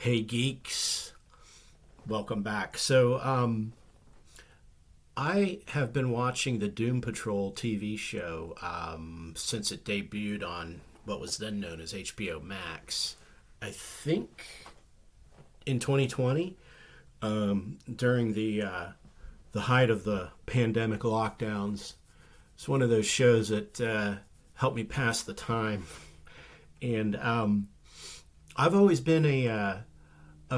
Hey geeks, welcome back. I have been watching the Doom Patrol TV show since it debuted on what was then known as HBO Max. I think in 2020, during the height of the pandemic lockdowns. It's one of those shows that helped me pass the time, and I've always been a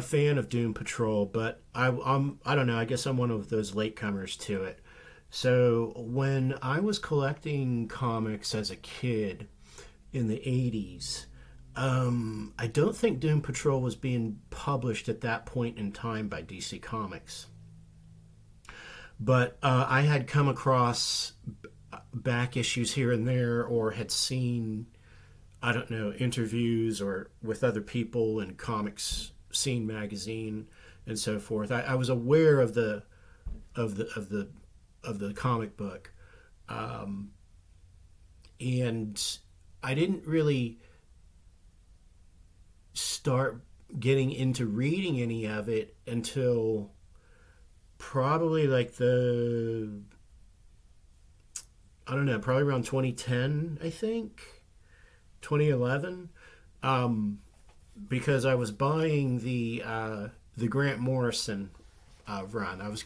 fan of Doom Patrol, but I don't know. I guess I'm one of those latecomers to it. So when I was collecting comics as a kid in the '80s, I don't think Doom Patrol was being published at that point in time by DC Comics. But I had come across back issues here and there, or had seen, I don't know, interviews or with other people in Comics Scene magazine and so forth. I was aware of the comic book, and I didn't really start getting into reading any of it until probably like I don't know, probably around 2010, I think, 2011. Because I was buying the Grant Morrison run.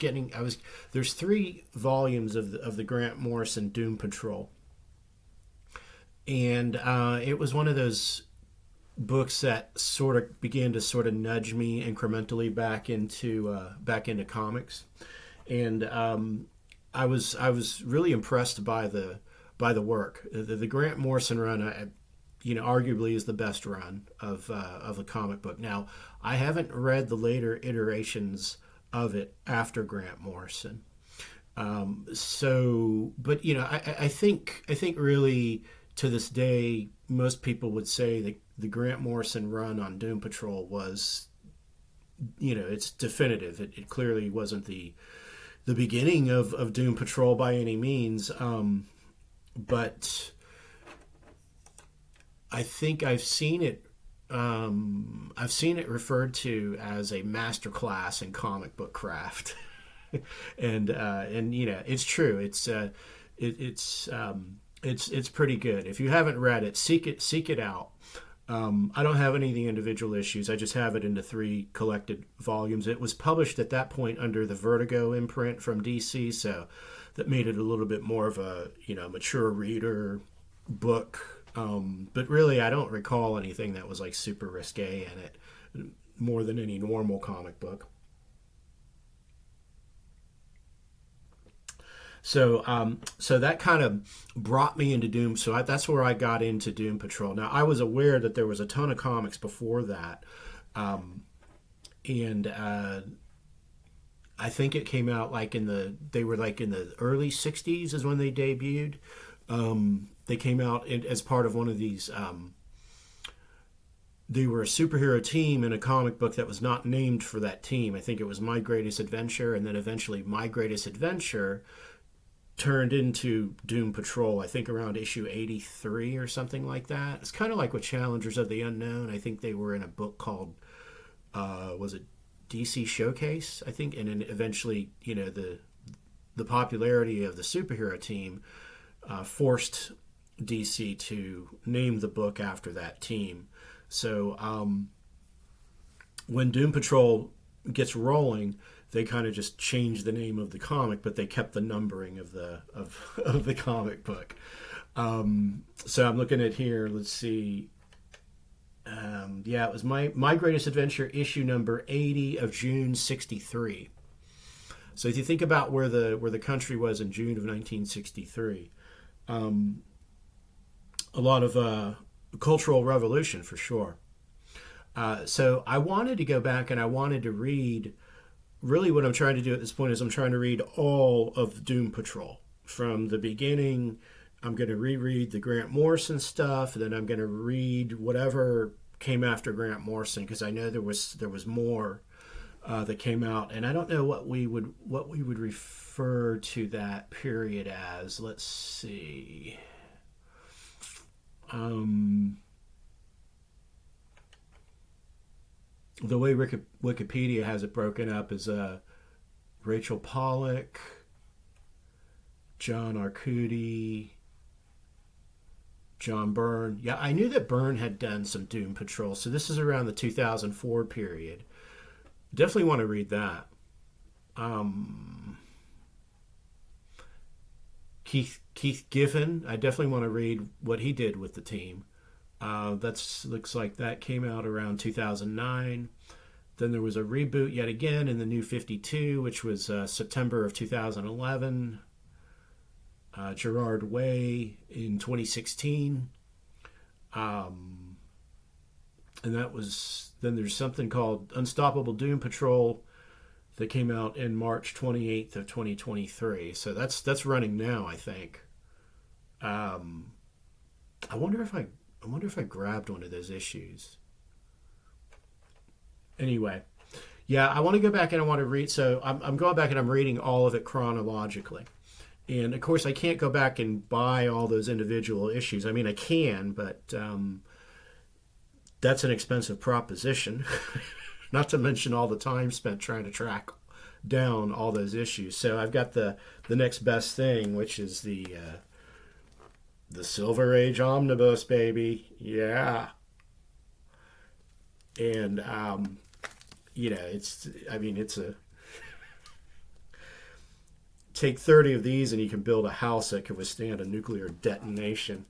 There's 3 volumes of the Grant Morrison Doom Patrol, and it was one of those books that sort of began to sort of nudge me incrementally back into comics, and I was really impressed by the work. The Grant Morrison run, arguably is the best run of a comic book. Now, I haven't read the later iterations of it after Grant Morrison. But I think really to this day, most people would say that the Grant Morrison run on Doom Patrol was, it's definitive. It clearly wasn't the beginning of Doom Patrol by any means, but I think I've seen it. I've seen it referred to as a masterclass in comic book craft, and it's true. It's pretty good. If you haven't read it, seek it out. I don't have any of the individual issues. I just have it into 3 collected volumes. It was published at that point under the Vertigo imprint from DC, so that made it a little bit more of a mature reader book. But really, I don't recall anything that was like super risque in it, more than any normal comic book. So that kind of brought me into Doom. That's where I got into Doom Patrol. Now, I was aware that there was a ton of comics before that, and I think it came out they were like in the early '60s is when they debuted. They came out as part of one of these. They were a superhero team in a comic book that was not named for that team. I think it was My Greatest Adventure, and then eventually My Greatest Adventure turned into Doom Patrol, I think around issue 83 or something like that. It's kind of like with Challengers of the Unknown. I think they were in a book called, was it DC Showcase, I think, and then eventually, the popularity of the superhero team forced DC to name the book after that team. So when Doom Patrol gets rolling, they kind of just changed the name of the comic, but they kept the numbering of the comic book. So I'm looking at here. Let's see. It was my Greatest Adventure issue number 80 of June '63. So if you think about where the country was in June of 1963, a lot of cultural revolution for sure. So I wanted to go back and I wanted to read. Really, what I'm trying to do at this point is I'm trying to read all of Doom Patrol from the beginning. I'm going to reread the Grant Morrison stuff, and then I'm going to read whatever came after Grant Morrison, because I know there was more that came out, and I don't know what we would refer to that period as. Let's see. the way Wikipedia has it broken up is Rachel Pollack, John Arcudi, John Byrne. Yeah, I knew that Byrne had done some Doom Patrol, so this is around the 2004 period. Definitely want to read that. Keith Giffen, I definitely want to read what he did with the team. That's looks like that came out around 2009. Then there was a reboot yet again in the New 52, which was September of 2011. Gerard Way in 2016. And that was, then there's something called Unstoppable Doom Patrol that came out in March 28th of 2023. So that's running now, I think. I wonder if I grabbed one of those issues. Anyway, yeah, I want to go back and I want to read. So I'm going back and I'm reading all of it chronologically. And of course, I can't go back and buy all those individual issues. I mean, I can, but that's an expensive proposition. Not to mention all the time spent trying to track down all those issues. So I've got the next best thing, which is the Silver Age Omnibus, baby. Yeah. And it's a take 30 of these and you can build a house that can withstand a nuclear detonation.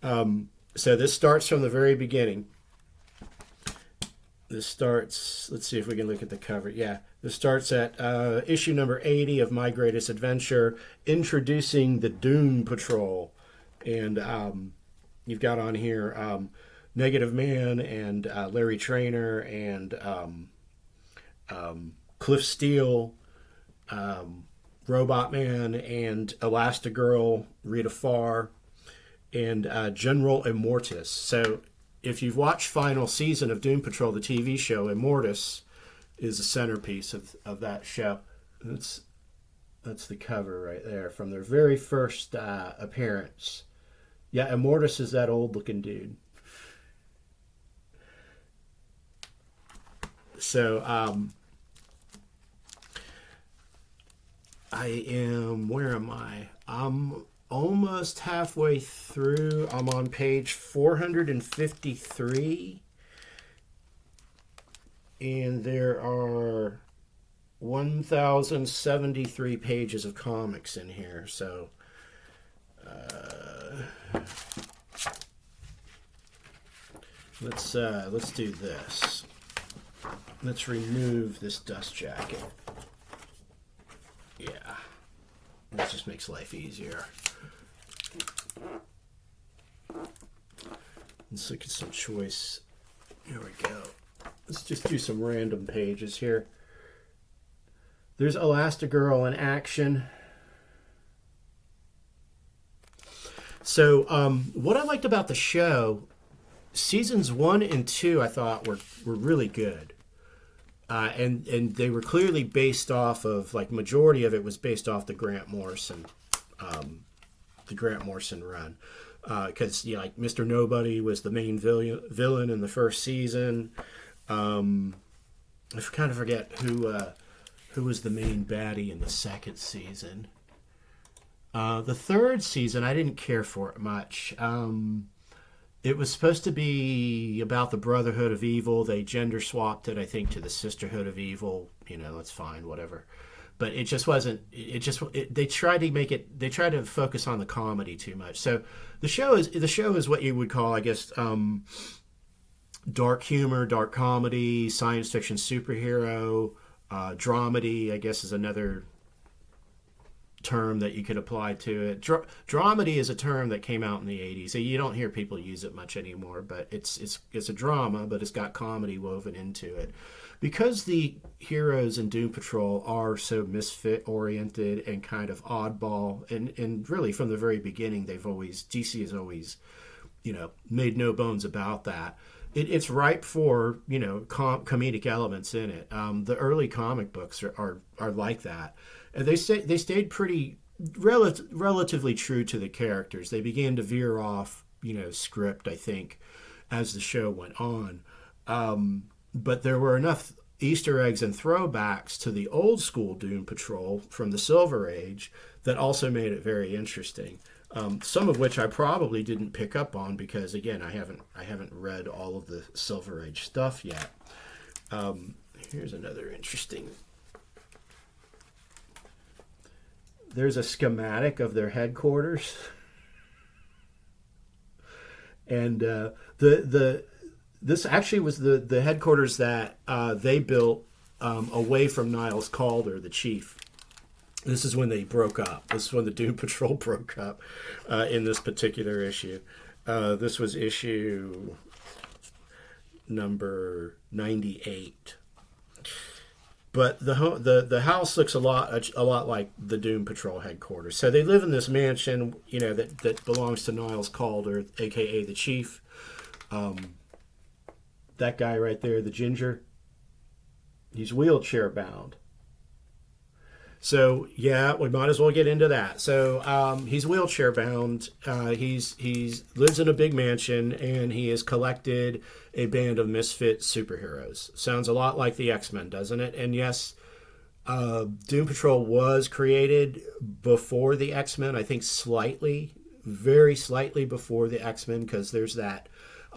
So this starts from the very beginning. This starts, let's see if we can look at the cover. Yeah, this starts at issue number 80 of My Greatest Adventure, introducing the Doom Patrol. And you've got on here Negative Man and Larry Traynor and Cliff Steele, Robot Man and Elastigirl, Rita Farr, and General Immortus. So if you've watched final season of Doom Patrol, the TV show, Immortus is the centerpiece of that show. That's the cover right there from their very first appearance. Yeah, Immortus is that old-looking dude. So, where am I? I'm almost halfway through. I'm on page 453. And there are 1,073 pages of comics in here. So, let's do this. Let's remove this dust jacket. Yeah. This just makes life easier. Let's look at some choice. Here we go. Let's just do some random pages here. There's Elastigirl in action. So, what I liked about the show, seasons 1 and 2, I thought were really good. And they were clearly based off of, like, majority of it was based off the Grant Morrison run. Because, like, Mr. Nobody was the main villain in the first season. I kind of forget who was the main baddie in the second season. The third season, I didn't care for it much. It was supposed to be about the Brotherhood of Evil. They gender swapped it, I think, to the Sisterhood of Evil. You know, that's fine, whatever. But it just wasn't. They tried to make it. They tried to focus on the comedy too much. So the show is what you would call, I guess, dark humor, dark comedy, science fiction, superhero, dramedy, I guess, is another term that you could apply to it. Dramedy is a term that came out in the 80s. So you don't hear people use it much anymore, but it's a drama, but it's got comedy woven into it. Because the heroes in Doom Patrol are so misfit-oriented and kind of oddball, and really from the very beginning, DC has always, made no bones about that. It's ripe for, comedic elements in it. The early comic books are like that. And they stayed pretty relatively true to the characters. They began to veer off, script, I think, as the show went on. but there were enough Easter eggs and throwbacks to the old school Doom Patrol from the Silver Age that also made it very interesting. Some of which I probably didn't pick up on because, again, I haven't read all of the Silver Age stuff yet. Here's another interesting. There's a schematic of their headquarters, and this actually was the headquarters that they built away from Niles Calder, the chief. This is when they broke up. This is when the Doom Patrol broke up in this particular issue. This was issue number 98. But the house looks a lot like the Doom Patrol headquarters. So they live in this mansion, that belongs to Niles Calder, aka the chief. That guy right there, the ginger, he's wheelchair bound. So yeah, we might as well get into that. So he's wheelchair bound. He's lives in a big mansion, and he has collected a band of misfit superheroes. Sounds a lot like the X-Men, doesn't it? And yes, Doom Patrol was created before the X-Men. I think very slightly before the X-Men, because there's that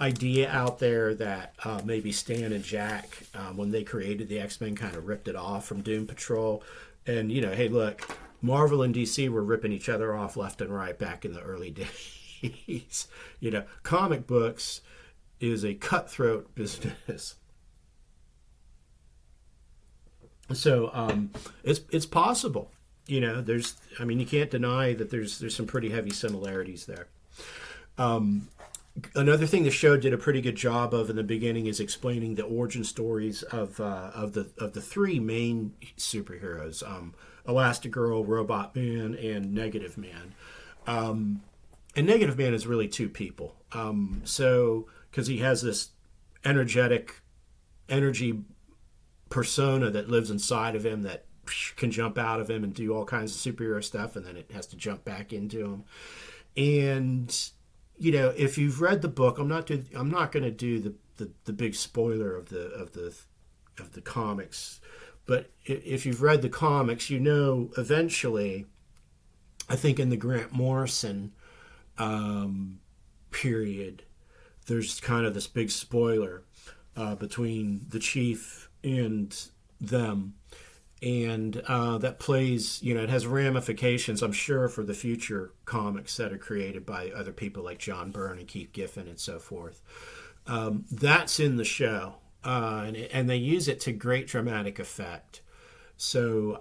idea out there that maybe Stan and Jack, when they created the X-Men, kind of ripped it off from Doom Patrol. And, hey, look, Marvel and DC were ripping each other off left and right back in the early days. Comic books is a cutthroat business. So it's possible. You can't deny that there's some pretty heavy similarities there. Another thing the show did a pretty good job of in the beginning is explaining the origin stories of the three main superheroes: Elastigirl, Robot Man, and Negative Man. And Negative Man is really two people. Because he has this energy persona that lives inside of him that can jump out of him and do all kinds of superhero stuff, and then it has to jump back into him. And if you've read the book, I'm not going to do the big spoiler of the comics, but if you've read the comics, eventually, I think in the Grant Morrison period, there's kind of this big spoiler between the Chief and them. And that plays, it has ramifications, I'm sure, for the future comics that are created by other people like John Byrne and Keith Giffen and so forth. That's in the show, and they use it to great dramatic effect. So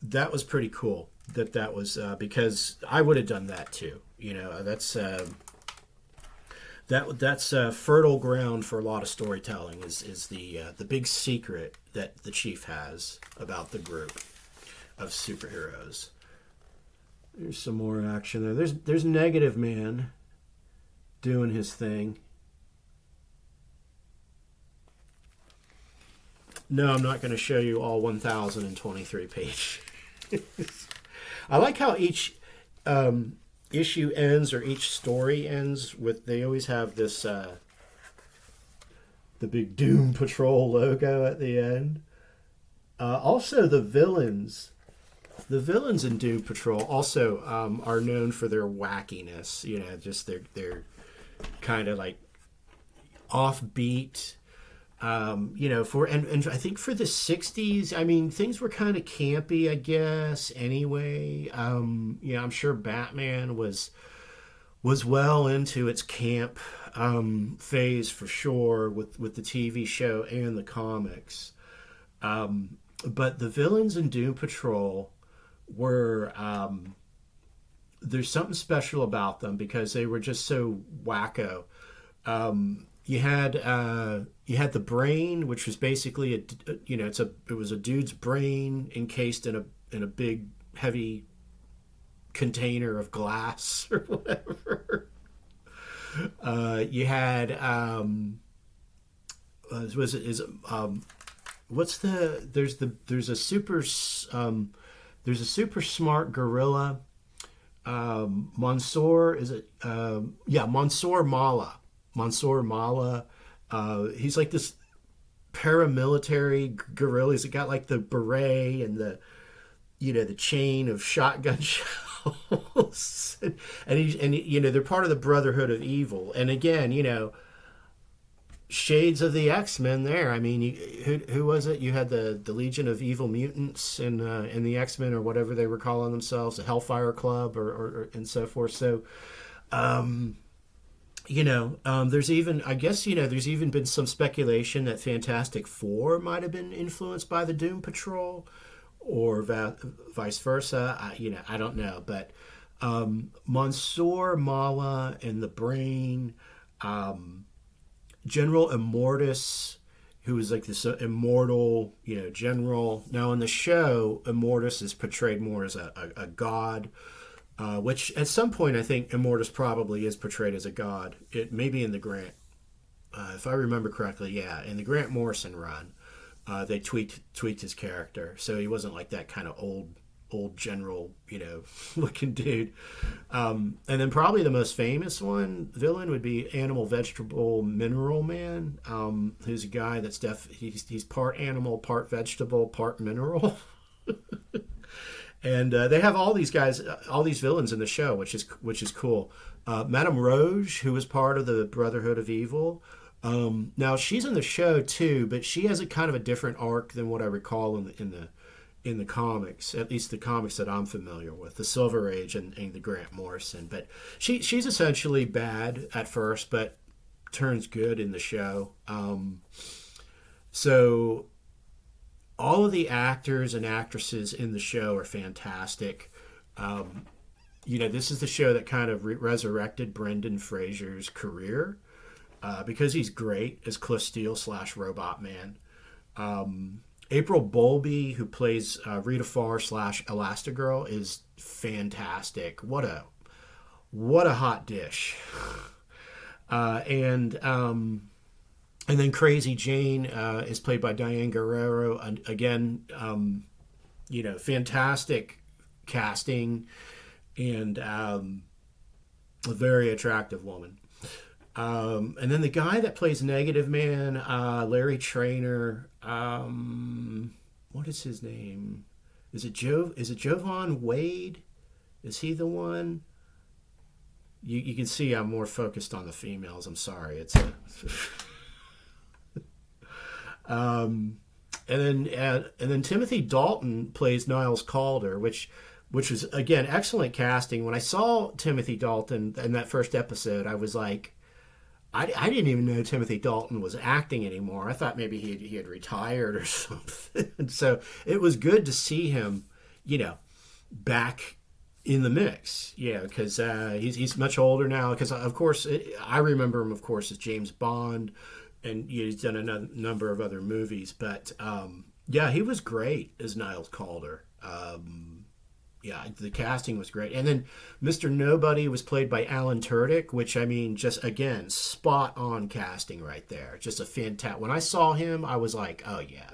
that was pretty cool. That was because I would have done that too. That's fertile ground for a lot of storytelling. Is the big secret that the Chief has about the group of superheroes. There's some more action there. There's Negative Man doing his thing. No, I'm not going to show you all 1,023 pages. I like how each issue ends, or each story ends with, they always have this the big Doom Patrol logo at the end. Also the villains in Doom Patrol also are known for their wackiness. Just they're kind of like offbeat. And I think for the 60s, things were kind of campy, I guess, anyway. I'm sure Batman was well into its camp phase for sure with the TV show and the comics. But the villains in Doom Patrol were, there's something special about them because they were just so wacko. You had the brain, which was basically it was a dude's brain encased in a big heavy container of glass or whatever. You had there's a super smart gorilla, Mansoor, Mansoor Mala. He's like this paramilitary guerrillas that got like the beret and the the chain of shotgun shells, and they're part of the Brotherhood of Evil. And again, shades of the X-Men there. I mean, who was it? You had the Legion of Evil Mutants in the X-Men, or whatever they were calling themselves, the Hellfire Club, or and so forth. So, there's even, I guess, there's even been some speculation that Fantastic Four might have been influenced by the Doom Patrol, or vice versa. I don't know, but Monsieur Mala and the Brain. General Immortus, who is like this immortal, general. Now in the show, Immortus is portrayed more as a god, which at some point I think Immortus probably is portrayed as a god. It maybe in the Grant, if I remember correctly, yeah, in the Grant Morrison run, they tweaked his character, so he wasn't like that kind of old general, looking dude. And then probably the most famous villain would be Animal Vegetable Mineral Man, who's a guy that's he's part animal, part vegetable, part mineral. And they have all these guys, all these villains in the show, which is cool. Madame Rouge, who was part of the Brotherhood of Evil. Now she's in the show too, but she has a kind of a different arc than what I recall in the comics, at least the comics that I'm familiar with, the Silver Age and the Grant Morrison. But she's essentially bad at first, but turns good in the show. So all of the actors and actresses in the show are fantastic. This is the show that kind of resurrected Brendan Fraser's career, because he's great as Cliff Steele / Robot Man. April Bowlby, who plays Rita Farr / Elastigirl, is fantastic. What a hot dish. And then Crazy Jane is played by Diane Guerrero. And again, fantastic casting, and a very attractive woman. And then the guy that plays Negative Man, Larry Traynor, what is his name? Is it Jovan Wade? Is he the one? You can see I'm more focused on the females. I'm sorry. It's and then Timothy Dalton plays Niles Calder, which was again excellent casting. When I saw Timothy Dalton in that first episode, I was like, I didn't even know Timothy Dalton was acting anymore. I thought maybe he had retired or something. So it was good to see him, back in the mix. Yeah, because he's much older now. Because of course I remember him, of course, as James Bond, and he's done a number of other movies. But he was great as Niles Calder. The casting was great. And then Mr. Nobody was played by Alan Tudyk, which, I mean, just, again, spot on casting right there. Just a fantastic. When I saw him, I was like, oh, yeah,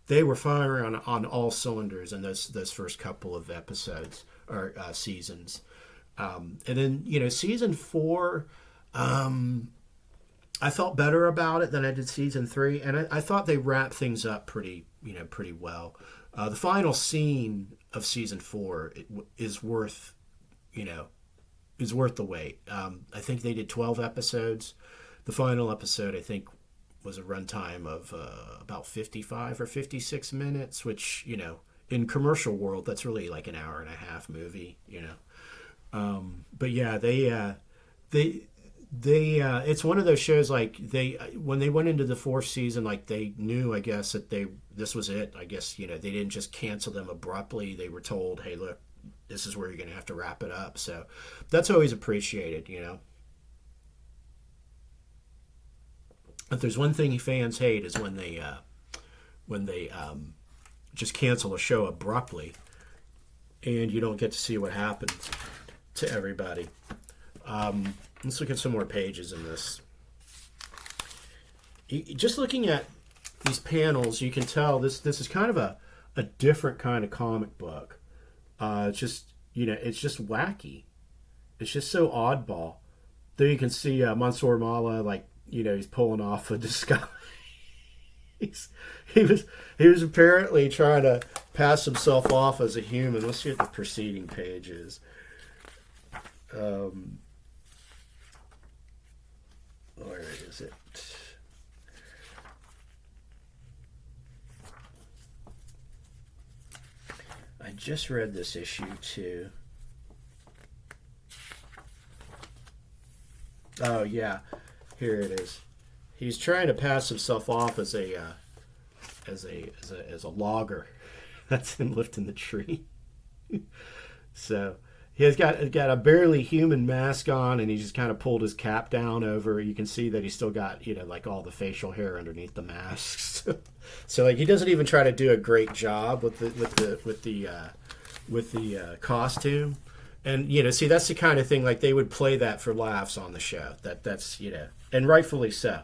they were firing on all cylinders in those first couple of episodes or seasons. And then, season 4, I felt better about it than I did season 3. And I thought they wrapped things up pretty well. The final scene of season 4 is worth the wait. I think they did 12 episodes. The final episode, I think, was a runtime of about 55 or 56 minutes, which, in commercial world, that's really like an hour and a half movie, But yeah, they it's one of those shows, like, when they went into the 4th season, like, they knew, I guess, that this was it. I guess, they didn't just cancel them abruptly. They were told, hey, look, this is where you're going to have to wrap it up. So that's always appreciated, If there's one thing fans hate, is when they just cancel a show abruptly and you don't get to see what happens to everybody. Let's look at some more pages in this. Just looking at these panels, you can tell this is kind of a different kind of comic book. It's just, it's just wacky. It's just so oddball. There you can see Monsieur Mala, like, he's pulling off a disguise. He's, he was he was apparently trying to pass himself off as a human. Let's see what the preceding page is. Where is it? I just read this issue too. Oh yeah, here it is. He's trying to pass himself off as a logger. That's him lifting the tree. So he's got a barely human mask on, and he just kind of pulled his cap down over. You can see that he's still got like all the facial hair underneath the masks. So like he doesn't even try to do a great job with the costume. And see, that's the kind of thing, like they would play that for laughs on the show. That's and rightfully so.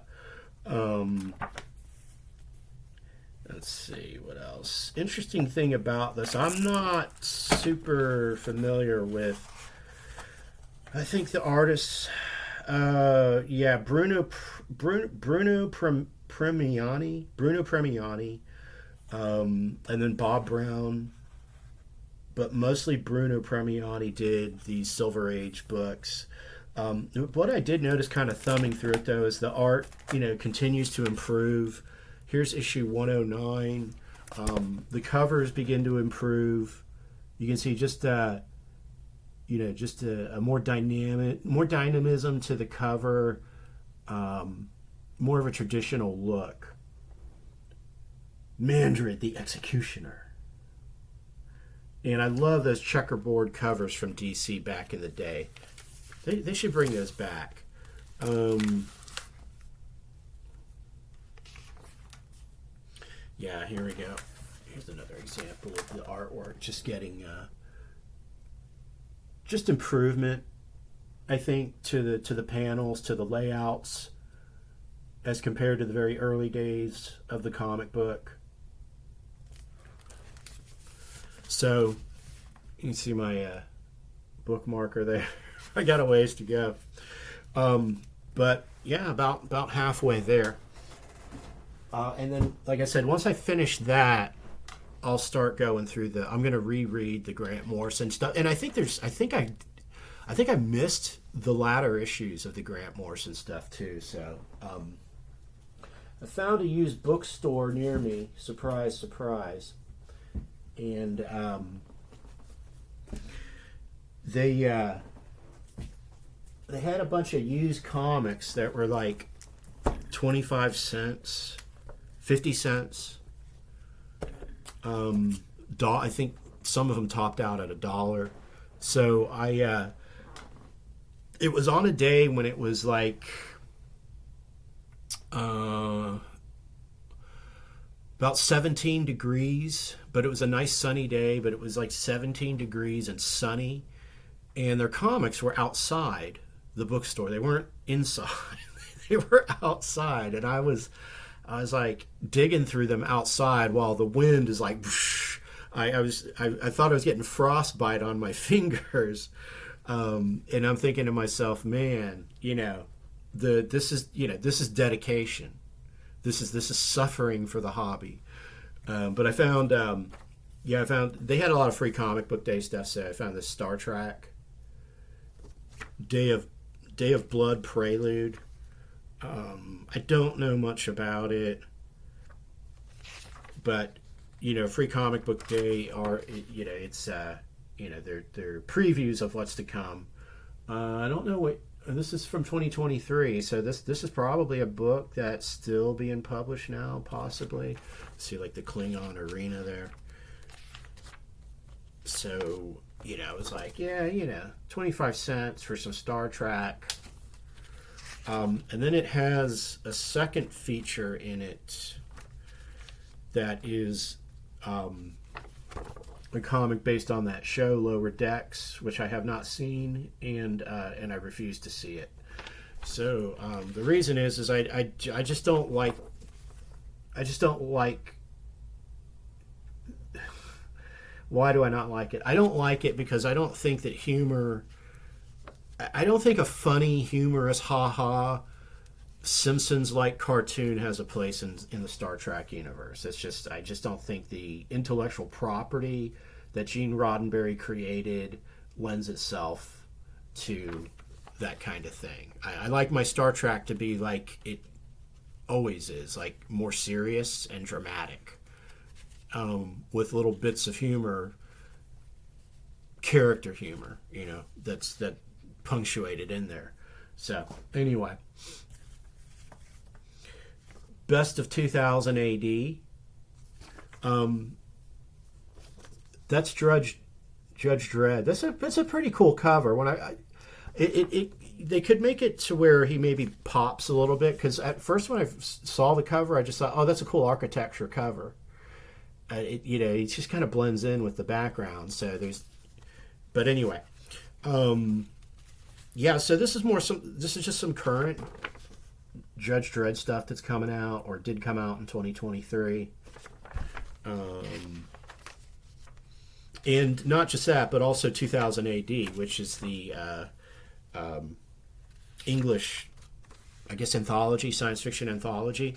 Let's see what else. Interesting thing about this, I'm not super familiar with. I think the artists, Bruno Premiani, and then Bob Brown. But mostly Bruno Premiani did these Silver Age books. What I did notice kind of thumbing through it, though, is the art, continues to improve. Here's issue 109. The covers begin to improve. You can see just a more dynamism to the cover, more of a traditional look. Mandrid the Executioner. And I love those checkerboard covers from DC back in the day. They should bring those back. Yeah, here we go. Here's another example of the artwork just getting just improvement, I think, to the panels, to the layouts, as compared to the very early days of the comic book. So you can see my bookmarker there. I got a ways to go, but yeah, about halfway there. And then, like I said, once I finish that, I'll start going through I'm going to reread the Grant Morrison stuff, and I think I missed the latter issues of the Grant Morrison stuff too. So I found a used bookstore near me. Surprise, surprise. And they had a bunch of used comics that were like 25 cents, 50 cents. I think some of them topped out at $1. So it was on a day when it was like about 17 degrees, but it was a nice sunny day, but it was like 17 degrees and sunny, and their comics were outside the bookstore. They weren't inside. They were outside, and I was like digging through them outside while the wind is like whoosh. I thought I was getting frostbite on my fingers, and I'm thinking to myself, man, this is dedication. This is suffering for the hobby. But I found they had a lot of free comic book day stuff. So I found this Star Trek Day of Blood Prelude. I don't know much about it, but free comic book day it's they're previews of what's to come. I don't know what. This is from 2023, so this is probably a book that's still being published now, possibly. See, like the Klingon arena there. So, it was like, 25 cents for some Star Trek. And then it has a second feature in it that is a comic based on that show Lower Decks, which I have not seen, and I refuse to see it. So the reason is I just don't like why do I not like it? I don't like it because I don't think that I don't think a funny, humorous ha-ha Simpsons-like cartoon has a place in the Star Trek universe. I just don't think the intellectual property that Gene Roddenberry created lends itself to that kind of thing. I like my Star Trek to be like it always is, like more serious and dramatic, with little bits of humor, character humor, that punctuated in there. So anyway, best of 2000 AD. That's Judge Dredd. That's a pretty cool cover. When they could make it to where he maybe pops a little bit, because at first when I saw the cover, I just thought, oh, that's a cool architecture cover. It just kind of blends in with the background. But anyway, yeah. So this is just some current Judge Dredd stuff that's coming out or did come out in 2023. And not just that, but also 2000 AD, which is the English, I guess, anthology, science fiction anthology,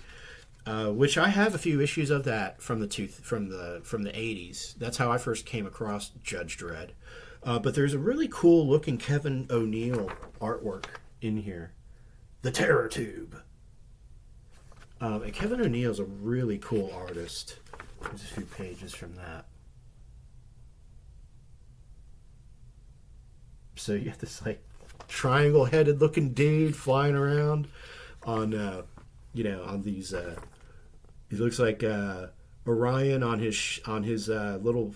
which I have a few issues of that from the 80s. That's how I first came across Judge Dredd. But there's a really cool looking Kevin O'Neill artwork in here, the Terror Tube. And Kevin O'Neill's a really cool artist. There's a few pages from that. So you have this like triangle-headed looking dude flying around on, on these. He looks like Orion on his little,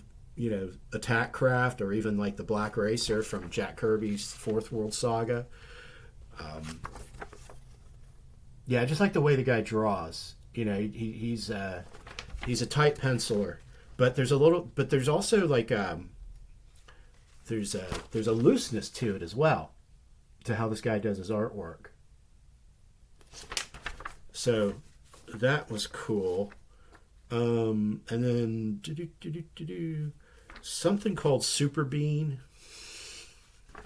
attack craft, or even like the Black Racer from Jack Kirby's Fourth World Saga. Yeah, I just like the way the guy draws. He's a tight penciler, but there's also like there's a looseness to it as well, to how this guy does his artwork. So that was cool. And then something called Super Bean,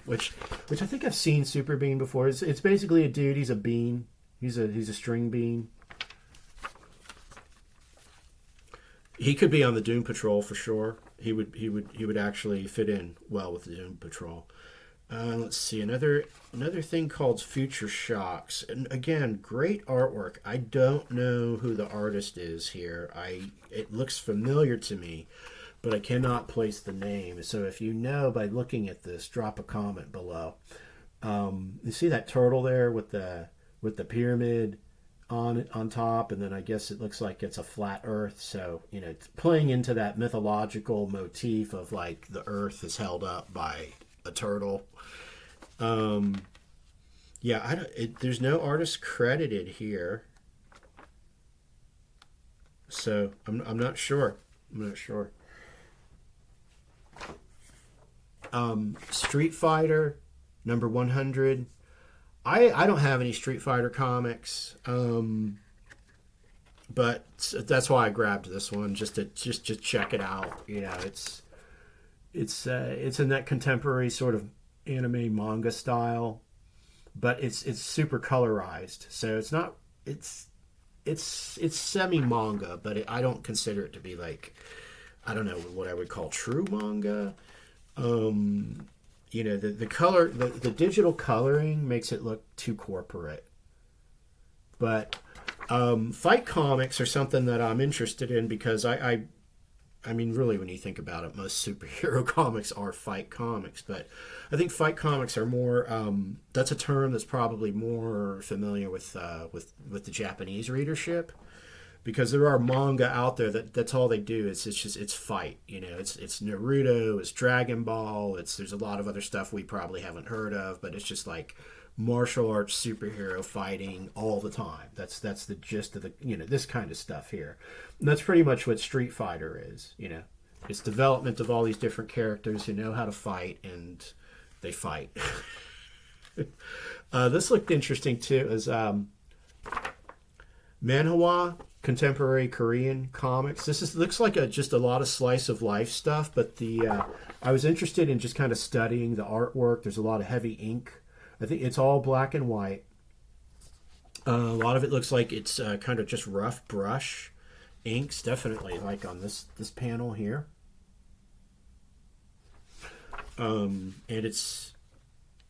which I think I've seen Super Bean before. It's basically a dude. He's a bean. He's a string bean. He could be on the Doom Patrol for sure. He would actually fit in well with the Doom Patrol. Let's see, another thing called Future Shocks, and again, great artwork. I don't know who the artist is here. It looks familiar to me, but I cannot place the name. So if you know by looking at this, drop a comment below. You see that turtle there with the pyramid on top, and then I guess it looks like it's a flat Earth. So it's playing into that mythological motif of like the Earth is held up by a turtle. There's no artist credited here, so I'm not sure. Street Fighter number 100. I don't have any Street Fighter comics, but that's why I grabbed this one, just to check it out. It's in that contemporary sort of anime manga style, but it's super colorized. So it's semi manga, but I don't consider it to be like, I don't know what I would call true manga. The color, the digital coloring makes it look too corporate. But fight comics are something that I'm interested in, because I mean, really, when you think about it, most superhero comics are fight comics. But I think fight comics are more, that's a term that's probably more familiar with the Japanese readership, because there are manga out there that's all they do. It's fight. It's Naruto, it's Dragon Ball, there's a lot of other stuff we probably haven't heard of, but it's just like martial arts superhero fighting all the time. That's the gist of the this kind of stuff here. And that's pretty much what Street Fighter is. It's development of all these different characters who know how to fight, and they fight. This looked interesting too, as manhwa, contemporary Korean comics. Looks like just a lot of slice of life stuff, but I was interested in just kind of studying the artwork. There's a lot of heavy ink. I think it's all black and white. A lot of it looks like it's kind of just rough brush inks, definitely like on this panel here. And it's,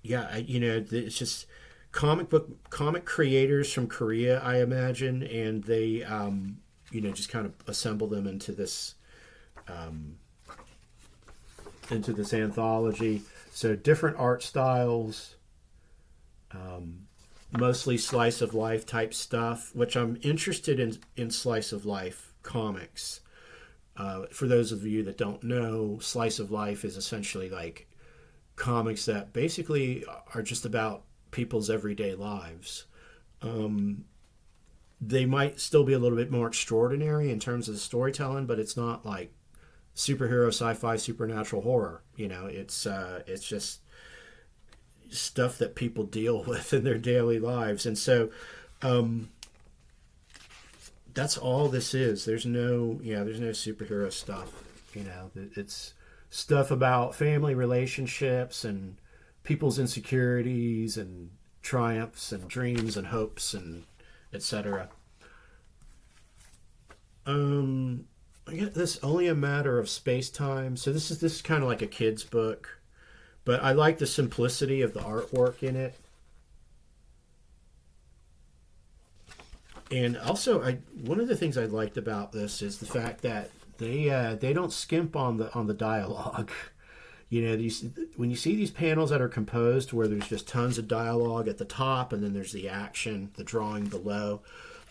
yeah, it's just comic creators from Korea, I imagine, and they just kind of assemble them into this anthology. So different art styles, mostly slice of life type stuff, which I'm interested in slice of life comics. For those of you that don't know, slice of life is essentially like comics that basically are just about people's everyday lives. They might still be a little bit more extraordinary in terms of the storytelling, but it's not like superhero, sci-fi, supernatural horror. It's just stuff that people deal with in their daily lives, and so that's all this is. There's no superhero stuff. It's stuff about family relationships and people's insecurities and triumphs and dreams and hopes and etc. I get this only a matter of space time. So this is kind of like a kid's book, but I like the simplicity of the artwork in it. And also, one of the things I liked about this is the fact that they don't skimp on the dialogue. When you see these panels that are composed where there's just tons of dialogue at the top and then there's the action, the drawing below.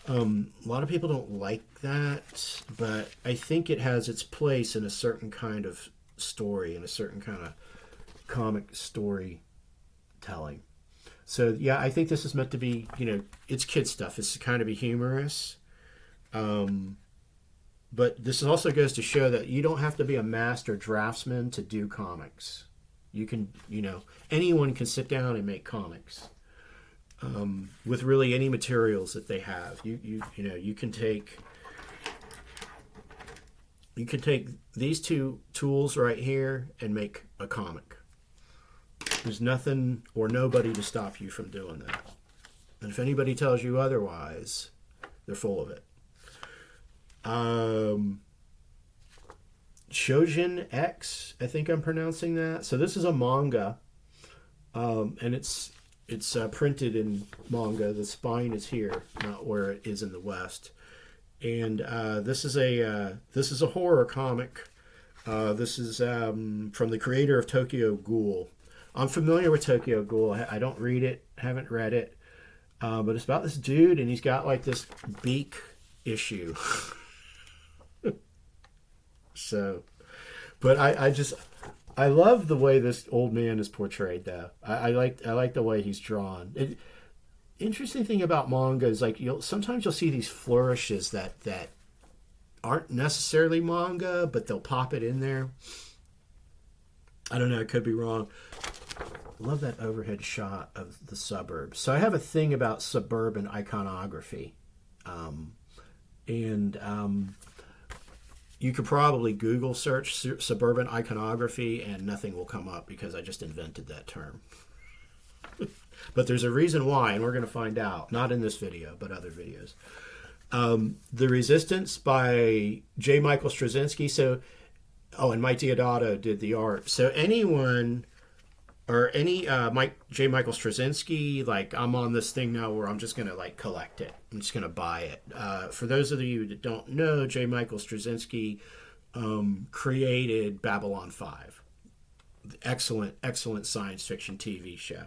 A lot of people don't like that, but I think it has its place in a certain kind of story, in a certain kind of comic storytelling. So yeah, I think this is meant to be, it's kid stuff. It's kind of be humorous. But this also goes to show that you don't have to be a master draftsman to do comics. You can, anyone can sit down and make comics with really any materials that they have. You can take these two tools right here and make a comic. There's nothing or nobody to stop you from doing that. And if anybody tells you otherwise, they're full of it. Shojin X, I think I'm pronouncing that. So this is a manga, and it's printed in manga. The spine is here, not where it is in the West. And this is a horror comic. This is from the creator of Tokyo Ghoul. I'm familiar with Tokyo Ghoul. I don't read it, haven't read it, but it's about this dude, and he's got like this beak issue. So, but I love the way this old man is portrayed, though. I like the way he's drawn. Interesting thing about manga is like sometimes you'll see these flourishes that aren't necessarily manga, but they'll pop it in there. I don't know. It could be wrong. Love that overhead shot of the suburbs. So I have a thing about suburban iconography, and you could probably Google search suburban iconography and nothing will come up because I just invented that term. But there's a reason why, and we're going to find out. Not in this video, but other videos. The Resistance by J. Michael Straczynski. And Mike Deodato did the art. So anyone or any J. Michael Straczynski, like I'm on this thing now where I'm just going to like collect it. I'm just going to buy it. For those of you that don't know, J. Michael Straczynski created Babylon 5. Excellent science fiction TV show.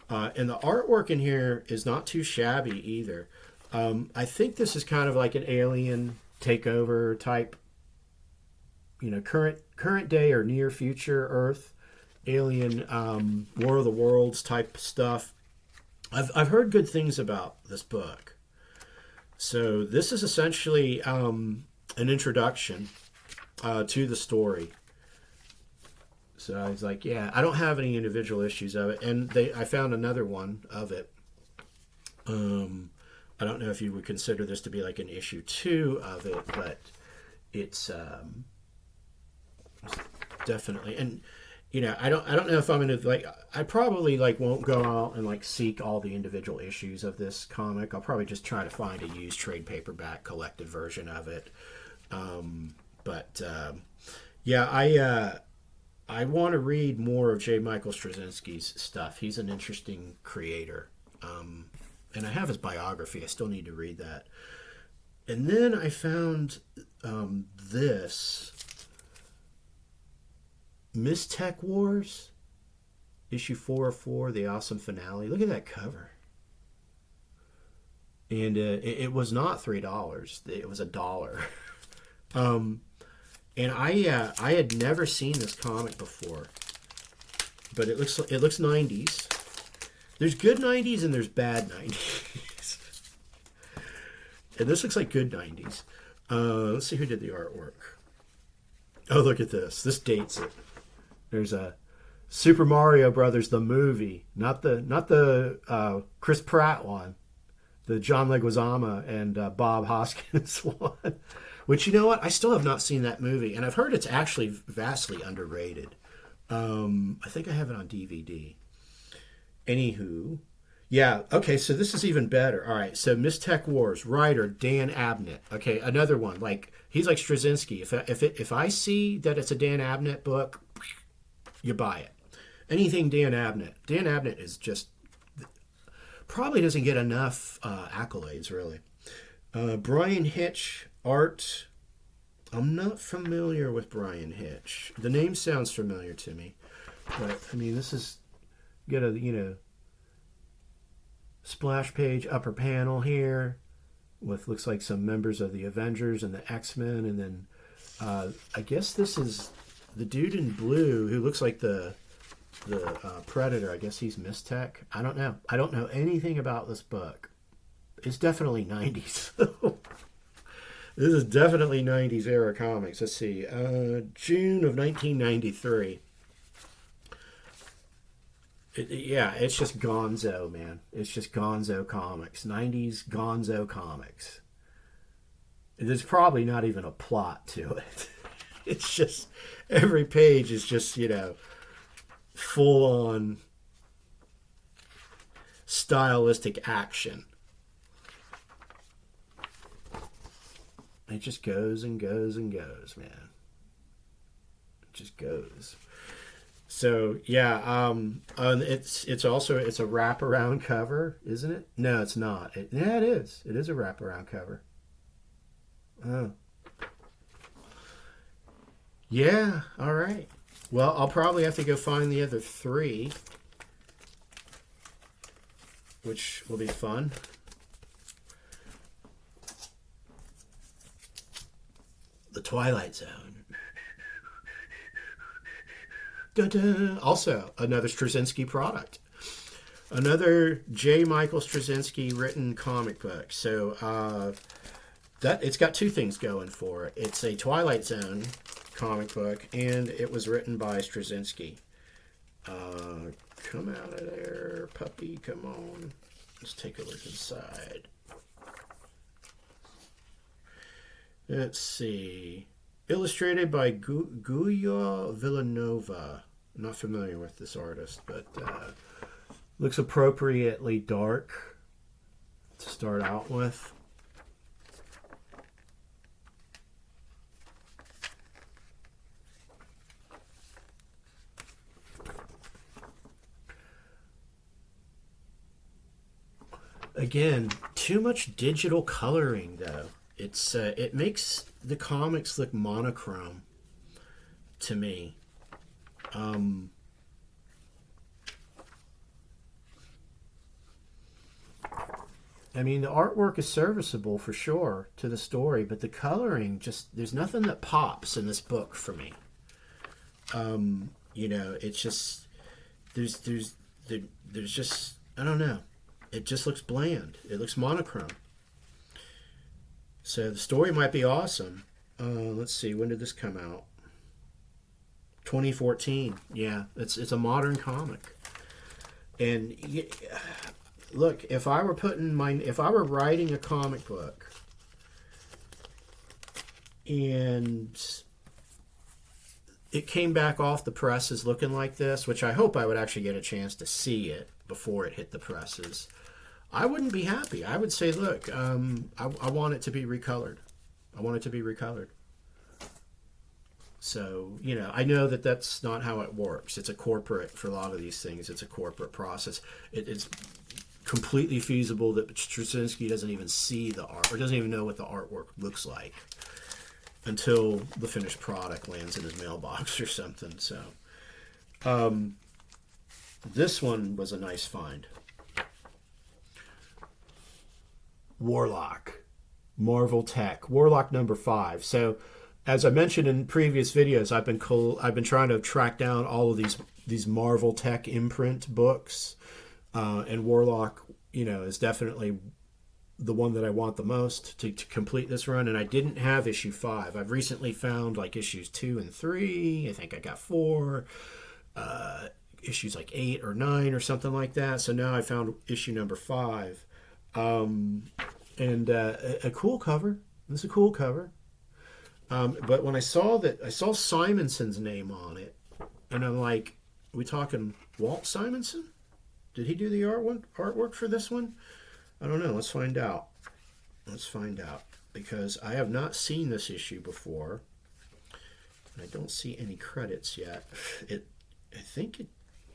And the artwork in here is not too shabby either. I think this is kind of like an alien takeover type, current day or near future Earth, alien War of the Worlds type stuff. I've heard good things about this book. So this is essentially an introduction to the story. So I was like, yeah, I don't have any individual issues of it. And I found another one of it. I don't know if you would consider this to be like an issue 2 of it, but it's definitely. And I don't know if I'm gonna like. I probably like won't go out and like seek all the individual issues of this comic. I'll probably just try to find a used trade paperback collected version of it. But yeah, I want to read more of J. Michael Straczynski's stuff. He's an interesting creator, and I have his biography. I still need to read that. And then I found this. Mistook Wars, issue 404, the awesome finale. Look at that cover. And it was not $3. It was $1. And I had never seen this comic before, but it looks 90s. There's good 90s and there's bad 90s. And this looks like good 90s. Let's see who did the artwork. Oh, look at this. This dates it. There's a Super Mario Brothers the movie, not the Chris Pratt one, the John Leguizamo and Bob Hoskins one. Which, you know what, I still have not seen that movie, and I've heard it's actually vastly underrated. I think I have it on DVD. Anywho, yeah, okay, so this is even better. All right, so Mistook Wars, writer Dan Abnett. Okay, another one. Like he's like Straczynski. If I see that it's a Dan Abnett book, you buy it. Anything Dan Abnett. Dan Abnett is just probably doesn't get enough accolades, really. Brian Hitch, art. I'm not familiar with Brian Hitch. The name sounds familiar to me, but I mean, this is got a splash page upper panel here with looks like some members of the Avengers and the X-Men, and then I guess this is the dude in blue who looks like the Predator. I guess he's Mistook. I don't know. I don't know anything about this book. It's definitely 90s. This is definitely 90s era comics. Let's see. June of 1993. Yeah, it's just gonzo, man. It's just gonzo comics. 90s gonzo comics. There's probably not even a plot to it. It's just, every page is just, full on stylistic action. It just goes and goes and goes, man. It just goes. So yeah, it's also a wraparound cover, isn't it? No, it's not. Yeah, it is. It is a wraparound cover. Oh. Yeah. All right. Well, I'll probably have to go find the other three, which will be fun. The Twilight Zone. Da-da. Also, another Straczynski product. Another J. Michael Straczynski written comic book. So that it's got two things going for it. It's a Twilight Zone comic book, and it was written by Straczynski. Come out of there, puppy. Come on. Let's take a look inside. Let's see. Illustrated by Guya Villanova. I'm not familiar with this artist, but looks appropriately dark to start out with. Again, too much digital coloring, though. It makes the comics look monochrome to me. I mean, the artwork is serviceable for sure to the story, but the coloring there's nothing that pops in this book for me. It's just there's just, I don't know. It just looks bland. It looks monochrome. So the story might be awesome. Let's see, when did this come out? 2014. Yeah, it's a modern comic. And look, if I were writing a comic book and it came back off the presses looking like this, which I hope I would actually get a chance to see it before it hit the presses, I wouldn't be happy. I would say, look, I want it to be recolored. I want it to be recolored. So, you know, I know that that's not how it works. It's a corporate, for a lot of these things, it's a corporate process. It's completely feasible that Straczynski doesn't even see the art, or doesn't even know what the artwork looks like until the finished product lands in his mailbox or something. So, this one was a nice find. Warlock. Marvel Tech. Warlock number 5. So, as I mentioned in previous videos, I've been trying to track down all of these Marvel Tech imprint books, and Warlock, you know, is definitely the one that I want the most to complete this run. And I didn't have issue 5. I've recently found like issues 2 and 3. I think I got 4, issues like 8 or 9 or something like that. So now I found issue number 5, and a cool cover. This is a cool cover. But when I saw Simonson's name on it, and I'm like, are we talking Walt Simonson? Did he do the artwork for this one? I don't know. Let's find out. Let's find out. Because I have not seen this issue before. And I don't see any credits yet. I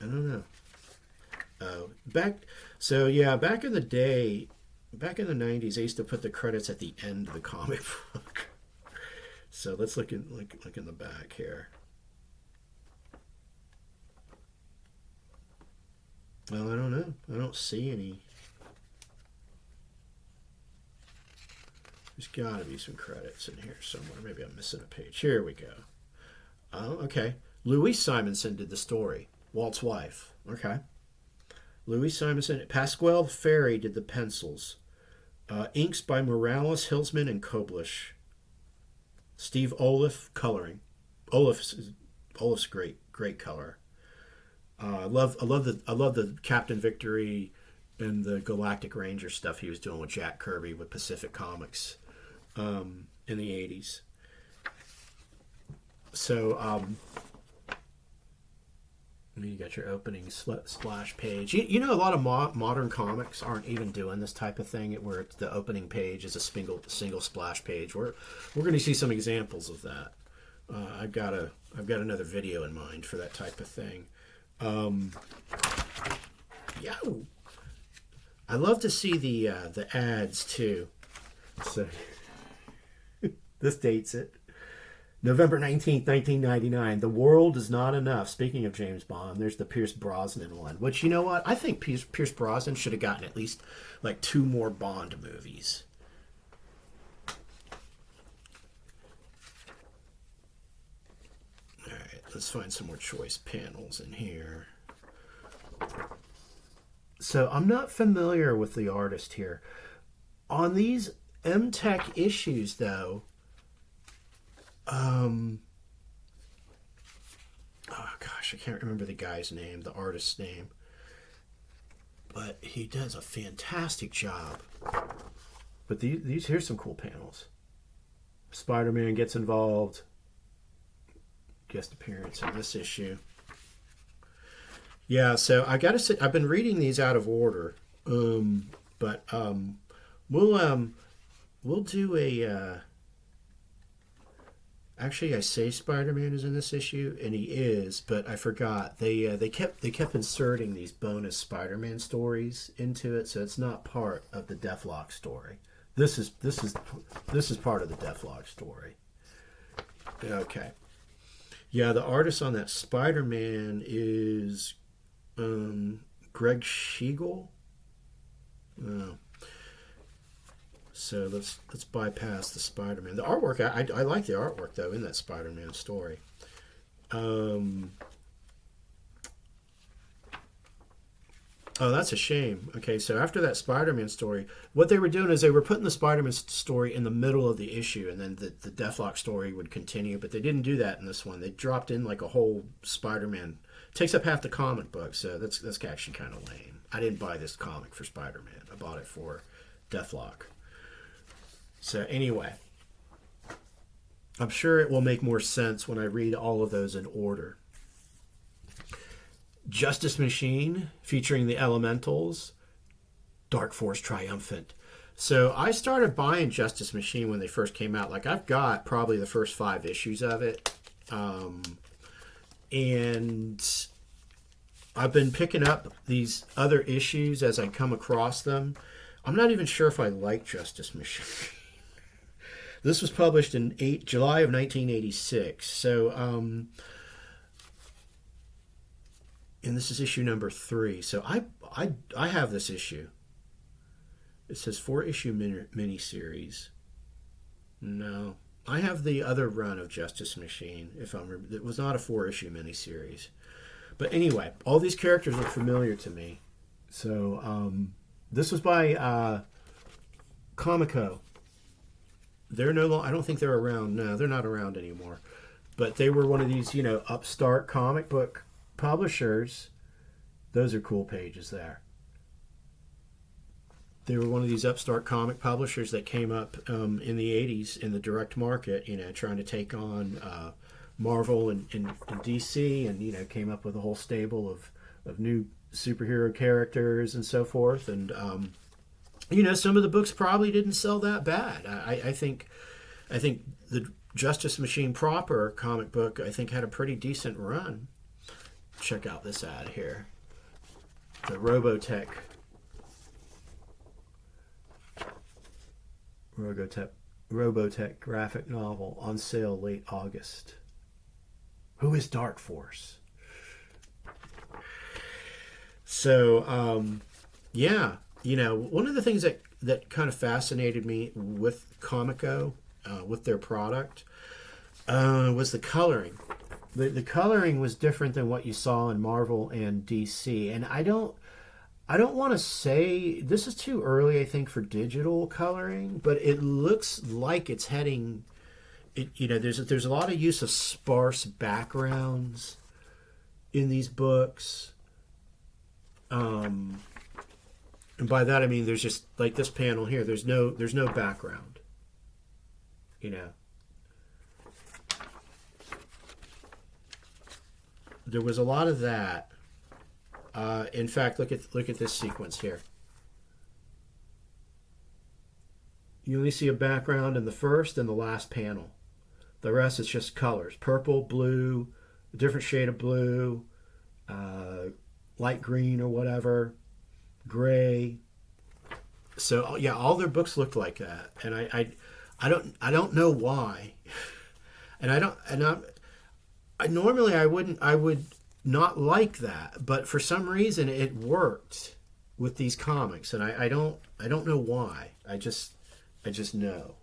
don't know. Back in the day, back in the 90s, they used to put the credits at the end of the comic book. So let's look in the back here. Well, I don't know. I don't see any. There's got to be some credits in here somewhere. Maybe I'm missing a page. Here we go. Oh, okay. Louise Simonson did the story. Walt's wife. Okay. Louise Simonson. Pasquale Ferry did the pencils. Inks by Morales, Hilsman, and Koblish. Steve Olaf coloring. Olaf's great color. I love the Captain Victory and the Galactic Ranger stuff he was doing with Jack Kirby with Pacific Comics in the 80s. So you got your opening splash page. You know, a lot of modern comics aren't even doing this type of thing where the opening page is a single splash page. We're going to see some examples of that. I've got another video in mind for that type of thing. I love to see the ads too. So this dates it. November 19th, 1999. The World Is Not Enough. Speaking of James Bond, there's the Pierce Brosnan one. Which, you know what? I think Pierce Brosnan should have gotten at least like 2 more Bond movies. Alright, let's find some more choice panels in here. So, I'm not familiar with the artist here. On these M-Tech issues, though, oh gosh, I can't remember the guy's name, the artist's name, but he does a fantastic job. But here's some cool panels. Spider-Man gets involved, guest appearance in this issue. Yeah, so I gotta say, I've been reading these out of order, but we'll do a. Actually, I say Spider-Man is in this issue, and he is, but I forgot. They kept inserting these bonus Spider-Man stories into it, so it's not part of the Deathlok story. This is part of the Deathlok story. Okay. Yeah, the artist on that Spider-Man is Greg Schiegel. Oh. So let's bypass the Spider-Man. The artwork, I like the artwork though in that Spider-Man story. Oh, that's a shame. Okay, so after that Spider-Man story, what they were doing is they were putting the Spider-Man story in the middle of the issue, and then the Deathlok story would continue. But they didn't do that in this one. They dropped in like a whole Spider-Man. It takes up half the comic book, so that's actually kind of lame. I didn't buy this comic for Spider-Man. I bought it for Deathlok. So anyway, I'm sure it will make more sense when I read all of those in order. Justice Machine, featuring the Elementals. Dark Force Triumphant. So I started buying Justice Machine when they first came out. Like, I've got probably the first 5 issues of it. And I've been picking up these other issues as I come across them. I'm not even sure if I like Justice Machine. This was published in July of 1986. So, and this is issue number 3. So I have this issue. It says 4-issue miniseries. No, I have the other run of Justice Machine. If I remember, it was not a 4-issue miniseries. But anyway, all these characters look familiar to me. So this was by Comico. They're no longer. I don't think they're around. No, they're not around anymore. But they were one of these, upstart comic book publishers. Those are cool pages there. They were one of these upstart comic publishers that came up in the 80s in the direct market, trying to take on Marvel and DC, and, came up with a whole stable of new superhero characters and so forth. And, some of the books probably didn't sell that bad. I think the Justice Machine proper comic book, I think, had a pretty decent run. Check out this ad here. The Robotech graphic novel on sale late August. Who is Dark Force? So, one of the things that kind of fascinated me with Comico, with their product, was the coloring. The coloring was different than what you saw in Marvel and DC, and I don't want to say this is too early, I think, for digital coloring, but it looks like it's heading. There's a lot of use of sparse backgrounds in these books, and by that I mean there's just like this panel here. There's no background. There was a lot of that. In fact, look at this sequence here. You only see a background in the first and the last panel. The rest is just colors: purple, blue, a different shade of blue, light green or whatever, gray. So yeah, all their books looked like that, and I don't know why, and I normally I would not like that, but for some reason it worked with these comics, and I don't know why. I just know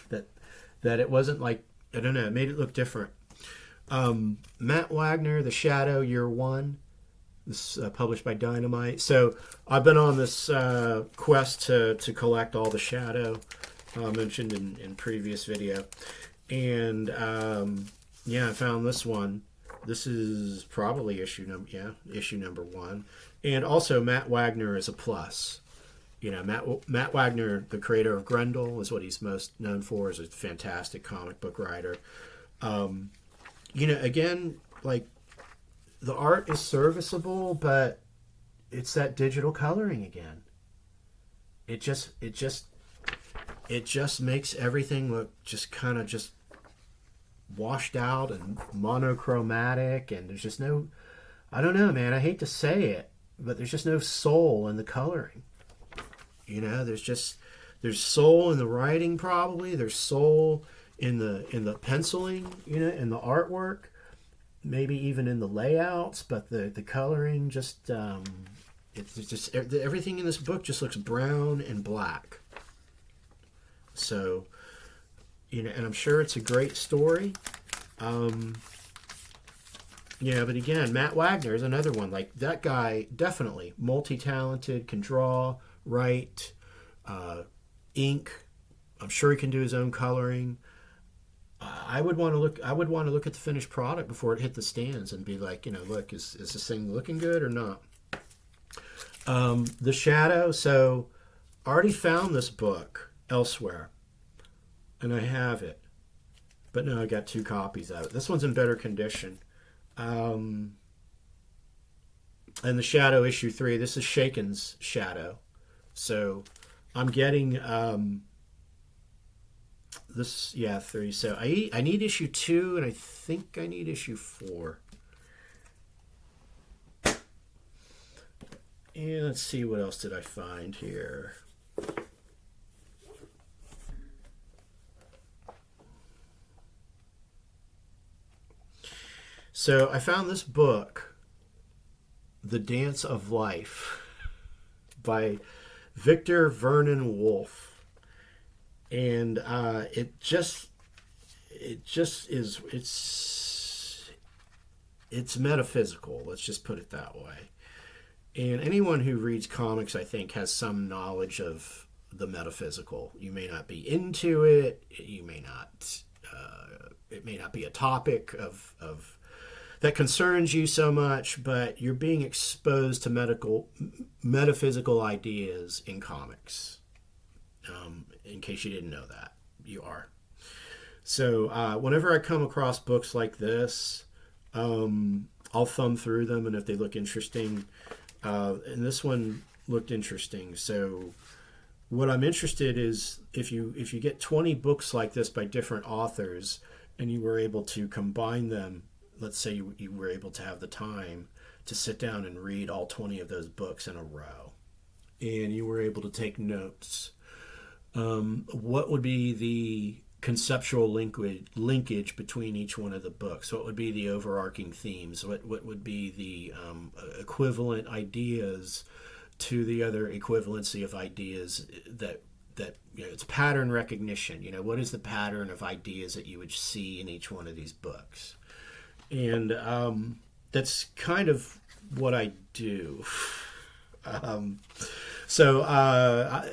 that it wasn't like, I don't know, it made it look different. Matt Wagner, The Shadow, Year 1. This is published by Dynamite. So I've been on this quest to collect all the Shadow mentioned in previous video, and I found this one. This is probably issue number 1, and also Matt Wagner is a plus. Matt Wagner, the creator of Grendel, is what he's most known for. Is a fantastic comic book writer. Again, like, the art is serviceable, but it's that digital coloring again. It just makes everything look just kind of just washed out and monochromatic, and there's just no, I don't know, man, I hate to say it, but there's just no soul in the coloring. There's soul in the writing, probably. There's soul in the penciling, in the artwork, maybe even in the layouts, but the coloring just it's just everything in this book just looks brown and black. So, and I'm sure it's a great story. But again, Matt Wagner is another one. Like, that guy, definitely multi-talented, can draw, write, ink. I'm sure he can do his own coloring. I would want to look at the finished product before it hit the stands and be like, look, is this thing looking good or not? The Shadow. So, I already found this book elsewhere, and I have it. But no, I got 2 copies of it. This one's in better condition. And the Shadow issue 3, this is Shaken's Shadow. So I'm getting this, 3. So I need issue 2, and I think I need issue 4. And let's see, what else did I find here? So I found this book, The Dance of Life, by Victor Vernon Wolfe. And it just is, it's metaphysical, let's just put it that way. And anyone who reads comics, I think, has some knowledge of the metaphysical. You may not be into it. You may not. It may not be a topic of that concerns you so much, but you're being exposed to metaphysical ideas in comics. In case you didn't know that, you are. So whenever I come across books like this, I'll thumb through them, and if they look interesting. And this one looked interesting. So what I'm interested is if you get 20 books like this by different authors, and you were able to combine them, let's say you were able to have the time to sit down and read all 20 of those books in a row, and you were able to take notes, what would be the conceptual linkage between each one of the books? What would be the overarching themes? What would be the equivalent ideas to the other equivalency of ideas that it's pattern recognition. What is the pattern of ideas that you would see in each one of these books? And that's kind of what I do. So I'm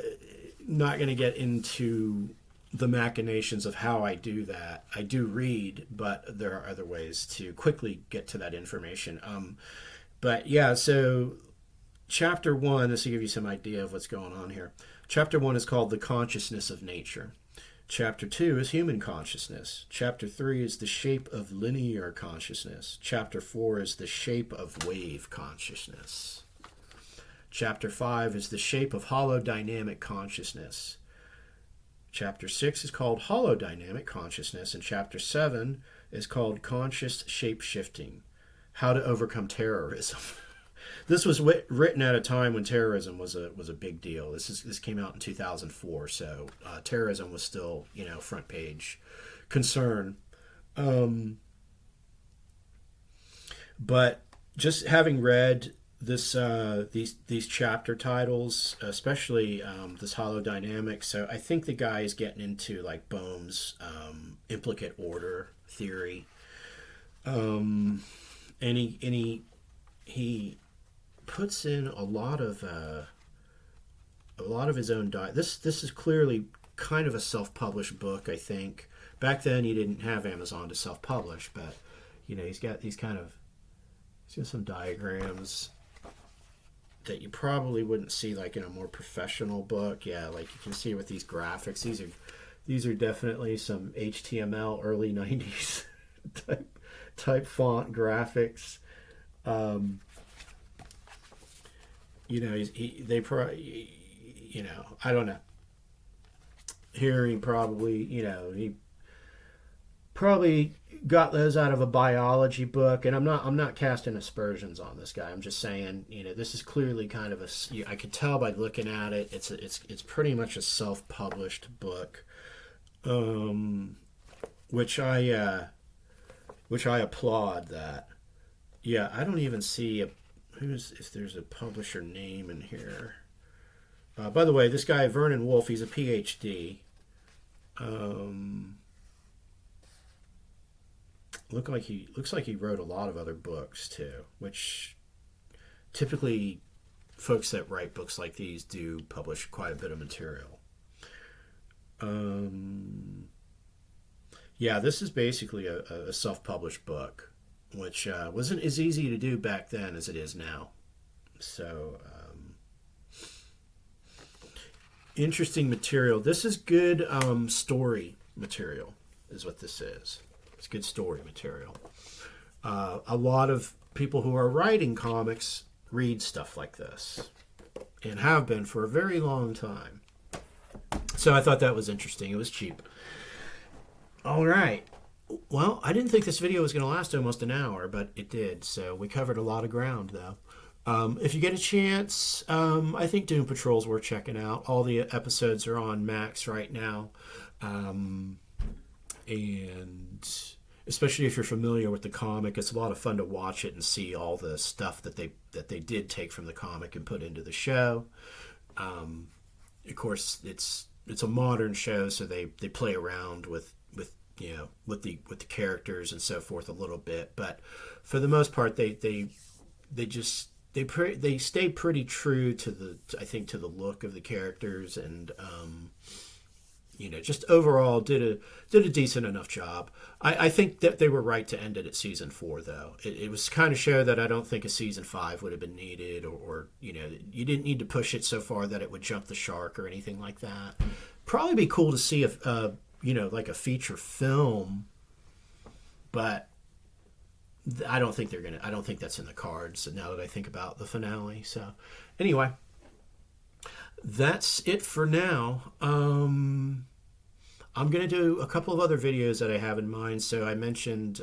not going to get into the machinations of how I do that. I do read, but there are other ways to quickly get to that information. But yeah, so chapter 1, this will give you some idea of what's going on here. Chapter 1 is called The Consciousness of Nature. Chapter 2 is Human Consciousness. Chapter 3 is The Shape of Linear Consciousness. Chapter 4 is The Shape of Wave Consciousness. Chapter 5 is The Shape of Holodynamic Consciousness. Chapter 6 is called Holodynamic Consciousness, and Chapter 7 is called Conscious Shape-Shifting, How to Overcome Terrorism. This was written at a time when terrorism was a big deal. This came out in 2004, so terrorism was still, front page concern. But just having read this these chapter titles, especially this holodynamic, so I think the guy is getting into like Bohm's implicate order theory, and he puts in a lot of his own This is clearly kind of a self-published book. I think back then you didn't have Amazon to self-publish, but he's got some diagrams that you probably wouldn't see like in a more professional book. Yeah, like you can see with these graphics. These are definitely some HTML early 90s type font graphics. They probably, I don't know. Here he probably got those out of a biology book, and I'm not casting aspersions on this guy. I'm just saying, this is clearly kind of I could tell by looking at it. It's pretty much a self-published book, which I applaud that. Yeah, I don't even see if there's a publisher name in here. By the way, this guy Vernon Wolfe, he's a PhD. Looks like he wrote a lot of other books too, which typically folks that write books like these do publish quite a bit of material. Yeah, this is basically a self-published book, which wasn't as easy to do back then as it is now. So interesting material. This is good story material. is what this is. It's good story material. A lot of people who are writing comics read stuff like this and have been for a very long time. So I thought that was interesting. It was cheap. All right. Well, I didn't think this video was going to last almost an hour, but it did. So we covered a lot of ground, though. If you get a chance, I think Doom Patrol's worth checking out. All the episodes are on Max right now. And especially if you're familiar with the comic, it's a lot of fun to watch it and see all the stuff that they did take from the comic and put into the show. Of course, it's a modern show, so they play around with the characters and so forth a little bit, but for the most part, they stay pretty true to the look of the characters, and just overall did a decent enough job. I think that they were right to end it at season 4, though. It was kind of show that I don't think a season 5 would have been needed, or you didn't need to push it so far that it would jump the shark or anything like that. Probably be cool to see if like a feature film, but I don't think that's in the cards now that I think about the finale. So anyway, that's it for now. I'm going to do a couple of other videos that I have in mind. So I mentioned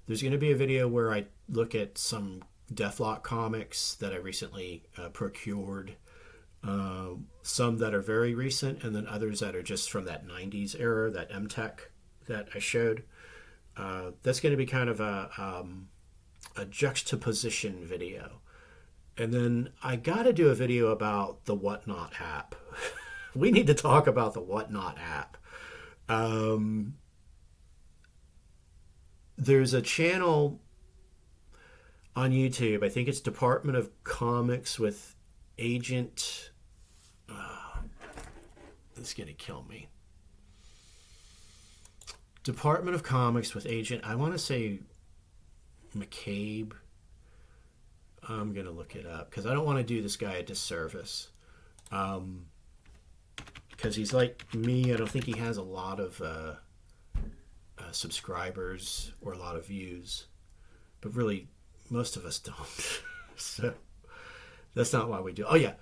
there's going to be a video where I look at some Deathlok comics that I recently procured. Some that are very recent, and then others that are just from that 90s era, that M-Tech that I showed. That's going to be kind of a juxtaposition video. And then I got to do a video about the Whatnot app. We need to talk about the Whatnot app. There's a channel on YouTube, I think it's Department of Comics with Agent... it's going to kill me. Department of Comics with Agent, I want to say McCabe. I'm going to look it up because I don't want to do this guy a disservice. Because he's like me. I don't think he has a lot of subscribers or a lot of views. But really, most of us don't. So that's not why we do. Oh, yeah.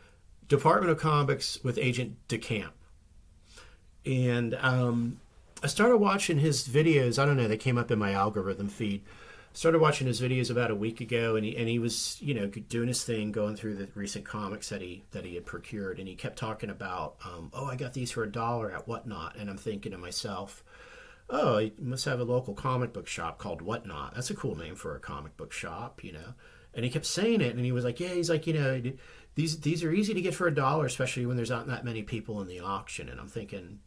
Department of Comics with Agent DeCamp. And I started watching his videos. I don't know, they came up in my algorithm feed. Started watching his videos about a week ago, and he was doing his thing, going through the recent comics that he had procured, and he kept talking about I got these for $1 at Whatnot, and I'm thinking to myself, oh, he must have a local comic book shop called Whatnot. That's a cool name for a comic book shop, And he kept saying it, and he was like, yeah, he's like, these are easy to get for $1, especially when there's not that many people in the auction. And I'm thinking,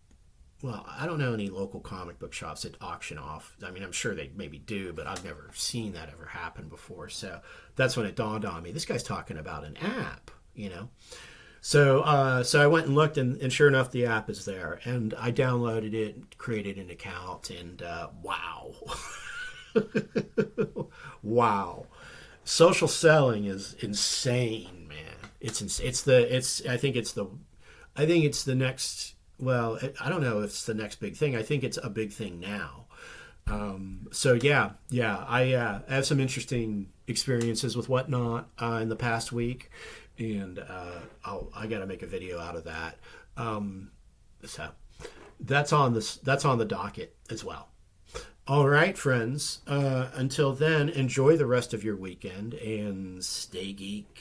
well, I don't know any local comic book shops that auction off. I mean, I'm sure they maybe do, but I've never seen that ever happen before. So that's when it dawned on me. This guy's talking about an app, So I went and looked, and sure enough, the app is there. And I downloaded it, created an account, and wow. Wow. Social selling is insane, man. I think it's the next... Well, I don't know if it's the next big thing. I think it's a big thing now. So I have some interesting experiences with Whatnot in the past week, and I got to make a video out of that. So that's on the docket as well. All right, friends. Until then, enjoy the rest of your weekend and stay geek.